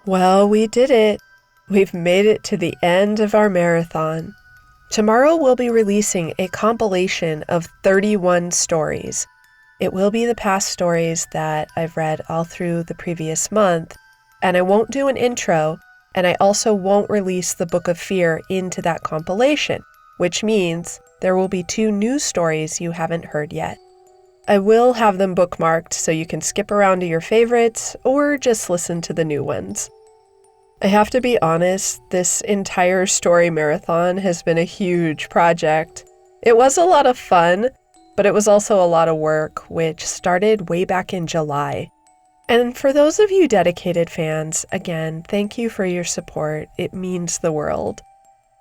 Well, we did it. We've made it to the end of our marathon. Tomorrow we'll be releasing a compilation of 31 stories. It will be the past stories that I've read all through the previous month, and I won't do an intro, and I also won't release the Book of Fear into that compilation, which means there will be 2 new stories you haven't heard yet. I will have them bookmarked so you can skip around to your favorites or just listen to the new ones. I have to be honest, this entire story marathon has been a huge project. It was a lot of fun, but it was also a lot of work, which started way back in July. And for those of you dedicated fans, again, thank you for your support. It means the world.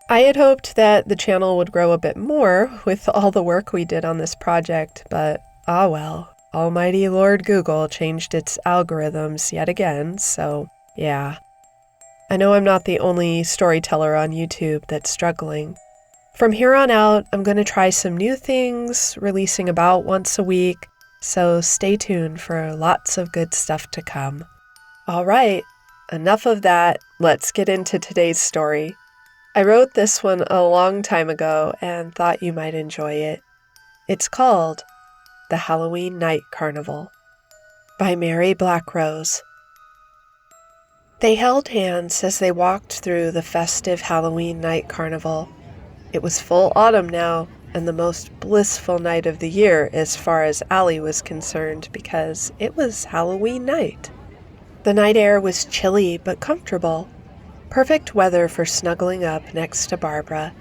I had hoped that the channel would grow a bit more with all the work we did on this project, but well, almighty Lord Google changed its algorithms yet again, so yeah. I know I'm not the only storyteller on YouTube that's struggling. From here on out, I'm going to try some new things, releasing about once a week, so stay tuned for lots of good stuff to come. All right, enough of that. Let's get into today's story. I wrote this one a long time ago and thought you might enjoy it. It's called The Halloween Night Carnival by Mary Blackrose. They held hands as they walked through the festive Halloween night carnival. It was full autumn now, and the most blissful night of the year as far as Allie was concerned, because it was Halloween night. The night air was chilly but comfortable. Perfect weather for snuggling up next to Barbara.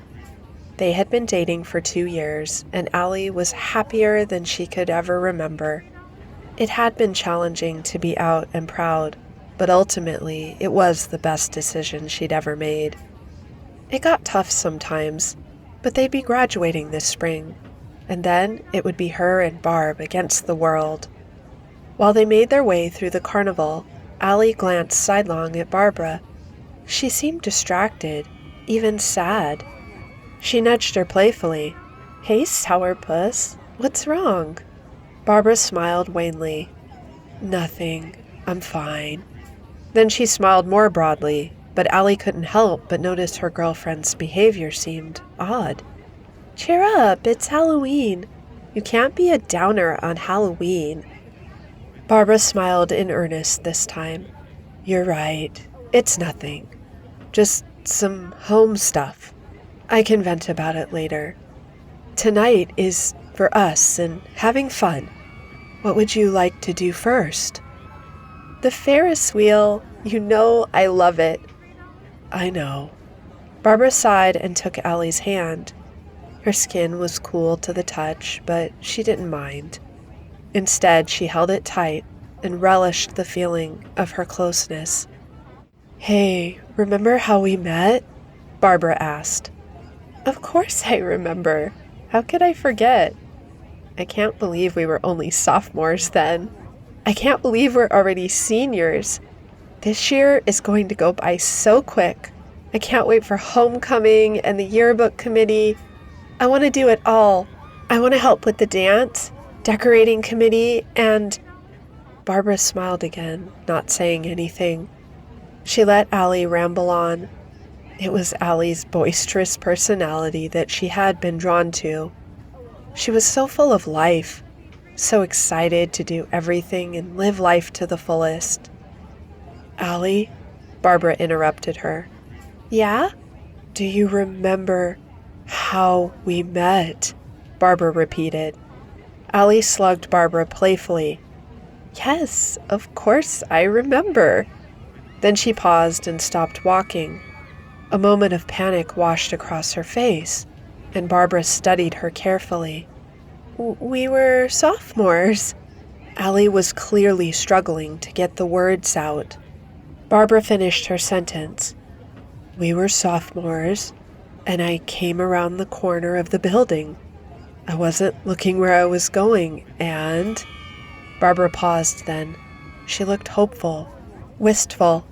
They had been dating for 2 years, and Allie was happier than she could ever remember. It had been challenging to be out and proud, but ultimately, it was the best decision she'd ever made. It got tough sometimes, but they'd be graduating this spring, and then it would be her and Barb against the world. While they made their way through the carnival, Allie glanced sidelong at Barbara. She seemed distracted, even sad. She nudged her playfully. "Hey, sourpuss, what's wrong?" Barbara smiled wanly. "Nothing, I'm fine." Then she smiled more broadly, but Allie couldn't help but notice her girlfriend's behavior seemed odd. "Cheer up, it's Halloween. You can't be a downer on Halloween." Barbara smiled in earnest this time. "You're right, it's nothing. Just some home stuff. I can vent about it later. Tonight is for us and having fun. What would you like to do first?" "The Ferris wheel. You know I love it." "I know." Barbara sighed and took Allie's hand. Her skin was cool to the touch, but she didn't mind. Instead, she held it tight and relished the feeling of her closeness. "Hey, remember how we met?" Barbara asked. "Of course I remember. How could I forget? I can't believe we were only sophomores then. I can't believe we're already seniors. This year is going to go by so quick. I can't wait for homecoming and the yearbook committee. I want to do it all. I want to help with the dance, decorating committee, and..." Barbara smiled again, not saying anything. She let Allie ramble on. It was Allie's boisterous personality that she had been drawn to. She was so full of life, so excited to do everything and live life to the fullest. "Allie," Barbara interrupted her. "Yeah?" "Do you remember how we met?" Barbara repeated. Allie slugged Barbara playfully. "Yes, of course I remember." Then she paused and stopped walking. A moment of panic washed across her face, and Barbara studied her carefully. "We were sophomores." Allie was clearly struggling to get the words out. Barbara finished her sentence. "We were sophomores, and I came around the corner of the building. I wasn't looking where I was going, and..." Barbara paused then. She looked hopeful, wistful.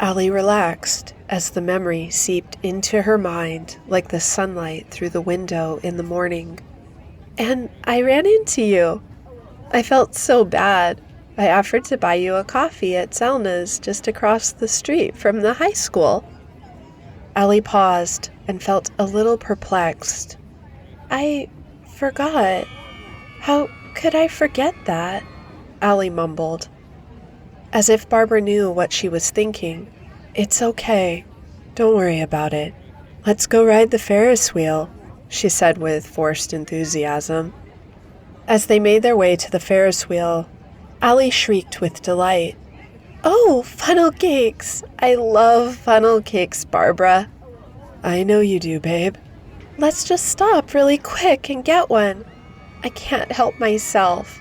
Allie relaxed as the memory seeped into her mind like the sunlight through the window in the morning. "And I ran into you. I felt so bad. I offered to buy you a coffee at Zelna's just across the street from the high school. Allie paused and felt a little perplexed. I forgot. How could I forget that? Allie mumbled. As if Barbara knew what she was thinking. It's okay. Don't worry about it. Let's go ride the Ferris wheel, she said with forced enthusiasm. As they made their way to the Ferris wheel, Allie shrieked with delight. Oh, funnel cakes! I love funnel cakes, Barbara. I know you do, babe. Let's just stop really quick and get one. I can't help myself.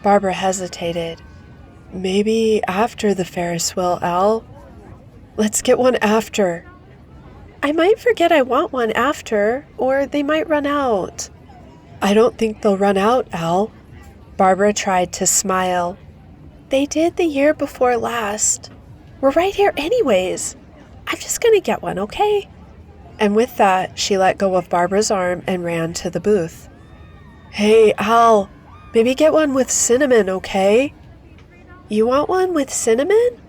Barbara hesitated. Maybe after the Ferris wheel, Al. Let's get one after. I might forget I want one after, or they might run out. I don't think they'll run out, Al. Barbara tried to smile. They did the year before last. We're right here anyways. I'm just gonna get one, okay? And with that, she let go of Barbara's arm and ran to the booth. Hey, Al, maybe get one with cinnamon, okay? You want one with cinnamon?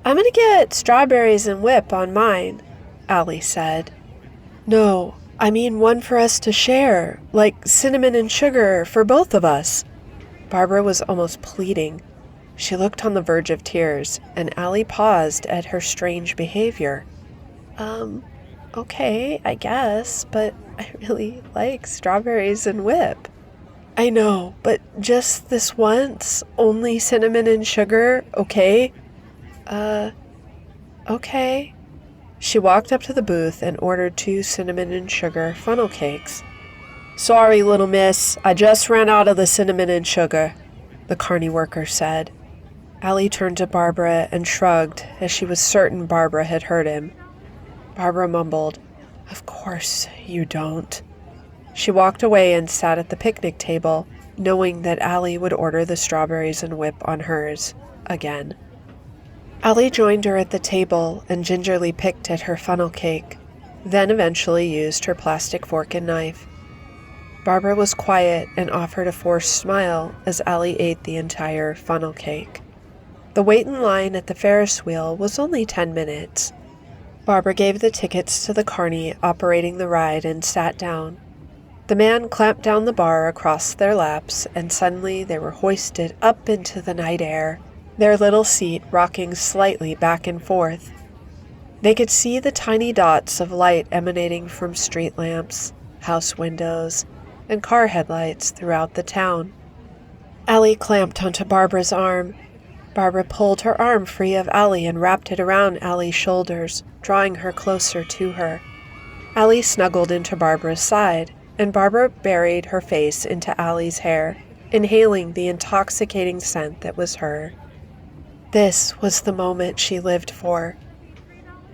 I'm gonna get strawberries and whip on mine, Allie said. No, I mean one for us to share, like cinnamon and sugar for both of us. Barbara was almost pleading. She looked on the verge of tears, and Allie paused at her strange behavior. Okay, I guess, but I really like strawberries and whip. I know, but just this once, only cinnamon and sugar, okay? Okay. She walked up to the booth and ordered 2 cinnamon and sugar funnel cakes. Sorry, little miss, I just ran out of the cinnamon and sugar, the carny worker said. Allie turned to Barbara and shrugged, as she was certain Barbara had heard him. Barbara mumbled, Of course you don't. She walked away and sat at the picnic table, knowing that Allie would order the strawberries and whip on hers, again. Allie joined her at the table and gingerly picked at her funnel cake, then eventually used her plastic fork and knife. Barbara was quiet and offered a forced smile as Allie ate the entire funnel cake. The wait in line at the Ferris wheel was only 10 minutes. Barbara gave the tickets to the carny operating the ride and sat down. The man clamped down the bar across their laps, and suddenly they were hoisted up into the night air, their little seat rocking slightly back and forth. They could see the tiny dots of light emanating from street lamps, house windows, and car headlights throughout the town. Allie clamped onto Barbara's arm. Barbara pulled her arm free of Allie and wrapped it around Allie's shoulders, drawing her closer to her. Allie snuggled into Barbara's side, and Barbara buried her face into Allie's hair, inhaling the intoxicating scent that was her. This was the moment she lived for.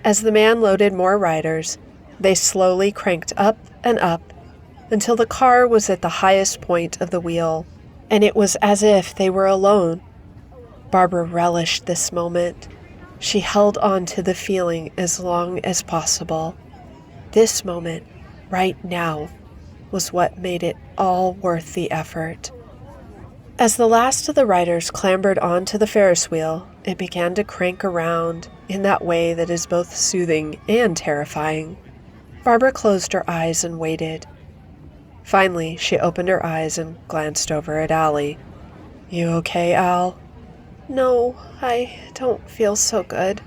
As the man loaded more riders, they slowly cranked up and up until the car was at the highest point of the wheel, and it was as if they were alone. Barbara relished this moment. She held on to the feeling as long as possible. This moment, right now, was what made it all worth the effort. As the last of the riders clambered onto the Ferris wheel, it began to crank around in that way that is both soothing and terrifying. Barbara closed her eyes and waited. Finally, she opened her eyes and glanced over at Allie. You okay, Al? No, I don't feel so good.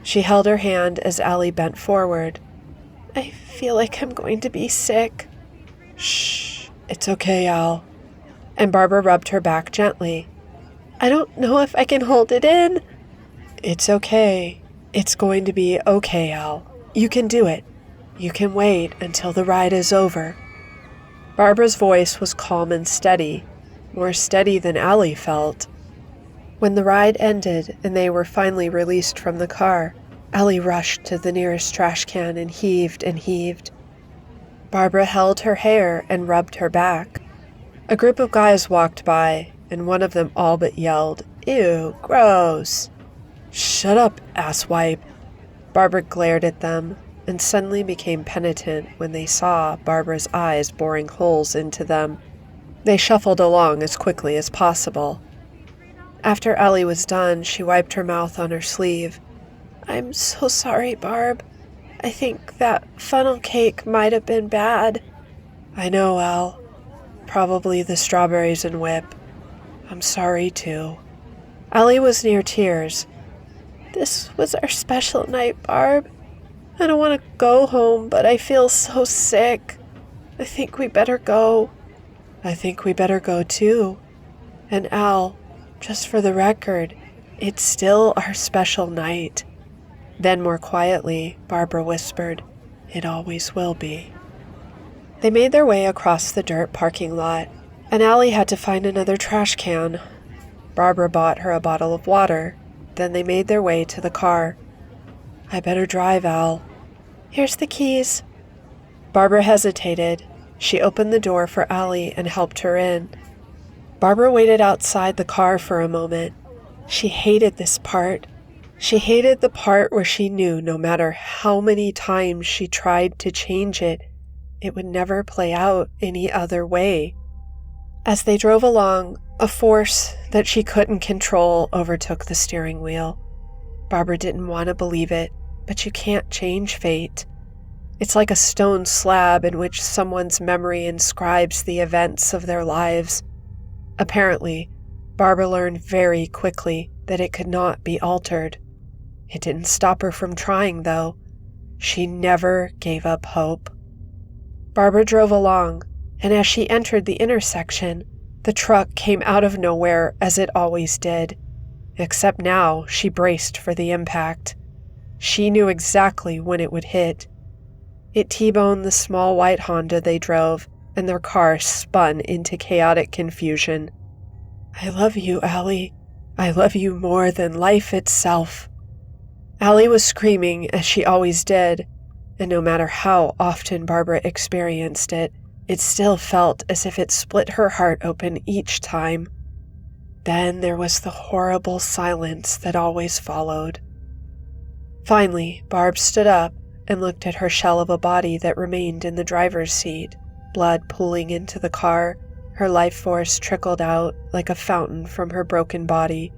She held her hand as Allie bent forward. I feel like I'm going to be sick. Shh, it's okay, Al. And Barbara rubbed her back gently. I don't know if I can hold it in. It's okay. It's going to be okay, Al. You can do it. You can wait until the ride is over. Barbara's voice was calm and steady, more steady than Allie felt. When the ride ended and they were finally released from the car, Allie rushed to the nearest trash can and heaved and heaved. Barbara held her hair and rubbed her back. A group of guys walked by, and one of them all but yelled, Ew, gross. Shut up, asswipe. Barbara glared at them and suddenly became penitent when they saw Barbara's eyes boring holes into them. They shuffled along as quickly as possible. After Allie was done, she wiped her mouth on her sleeve. "I'm so sorry, Barb. I think that funnel cake might have been bad." "I know, Al. Probably the strawberries and whip. I'm sorry, too." Allie was near tears. "This was our special night, Barb. I don't want to go home, but I feel so sick. I think we better go." "I think we better go, too. And Al, just for the record, it's still our special night." Then more quietly, Barbara whispered, "It always will be." They made their way across the dirt parking lot, and Allie had to find another trash can. Barbara bought her a bottle of water. Then they made their way to the car. "I better drive, Al." "Here's the keys." Barbara hesitated. She opened the door for Allie and helped her in. Barbara waited outside the car for a moment. She hated this part. She hated the part where she knew no matter how many times she tried to change it, it would never play out any other way. As they drove along, a force that she couldn't control overtook the steering wheel. Barbara didn't want to believe it, but you can't change fate. It's like a stone slab in which someone's memory inscribes the events of their lives. Apparently, Barbara learned very quickly that it could not be altered. It didn't stop her from trying, though. She never gave up hope. Barbara drove along, and as she entered the intersection, the truck came out of nowhere as it always did. Except now, she braced for the impact. She knew exactly when it would hit. It T-boned the small white Honda they drove, and their car spun into chaotic confusion. "I love you, Allie. I love you more than life itself." Allie was screaming as she always did, and no matter how often Barbara experienced it, it still felt as if it split her heart open each time. Then there was the horrible silence that always followed. Finally, Barb stood up and looked at her shell of a body that remained in the driver's seat, blood pooling into the car. Her life force trickled out like a fountain from her broken body.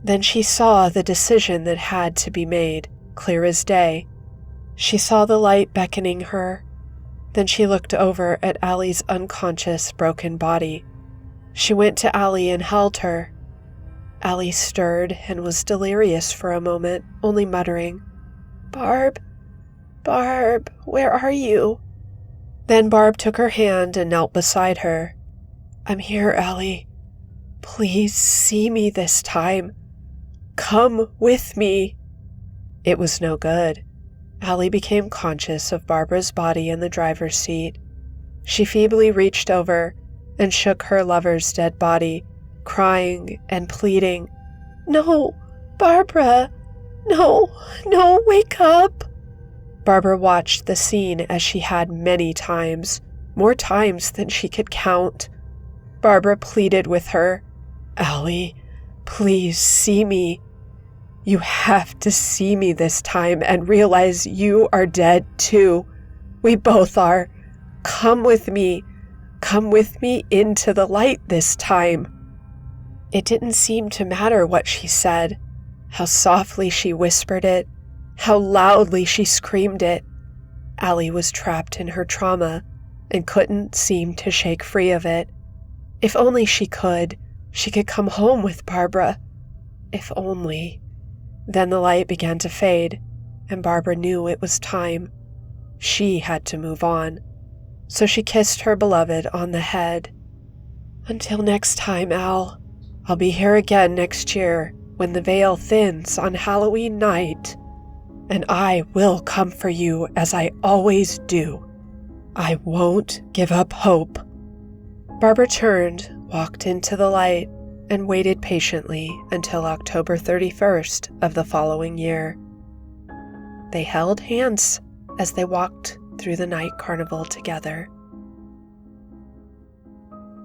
Then she saw the decision that had to be made, clear as day. She saw the light beckoning her. Then she looked over at Allie's unconscious, broken body. She went to Allie and held her. Allie stirred and was delirious for a moment, only muttering, "Barb, Barb, where are you?" Then Barb took her hand and knelt beside her. "I'm here, Allie. Please see me this time. Come with me." It was no good. Allie became conscious of Barbara's body in the driver's seat. She feebly reached over and shook her lover's dead body, crying and pleading, "No, Barbara, no, no, wake up." Barbara watched the scene as she had many times, more times than she could count. Barbara pleaded with her, "Allie, please see me. You have to see me this time and realize you are dead too. We both are. Come with me. Come with me into the light this time." It didn't seem to matter what she said, how softly she whispered it, how loudly she screamed it. Allie was trapped in her trauma and couldn't seem to shake free of it. If only she could come home with Barbara. If only. Then the light began to fade, and Barbara knew it was time. She had to move on. So she kissed her beloved on the head. "Until next time, Al. I'll be here again next year when the veil thins on Halloween night. And I will come for you as I always do. I won't give up hope." Barbara turned, walked into the light, and waited patiently until October 31st of the following year. They held hands as they walked through the night carnival together.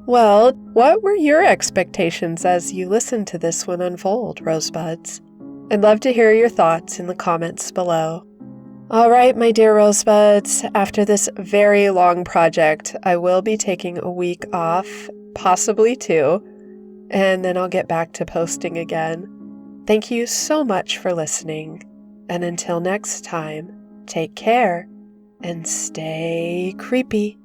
Well, what were your expectations as you listened to this one unfold, Rosebuds? I'd love to hear your thoughts in the comments below. All right, my dear Rosebuds, after this very long project, I will be taking a week off, possibly two. and then I'll get back to posting again. Thank you so much for listening, and until next time, take care and stay creepy.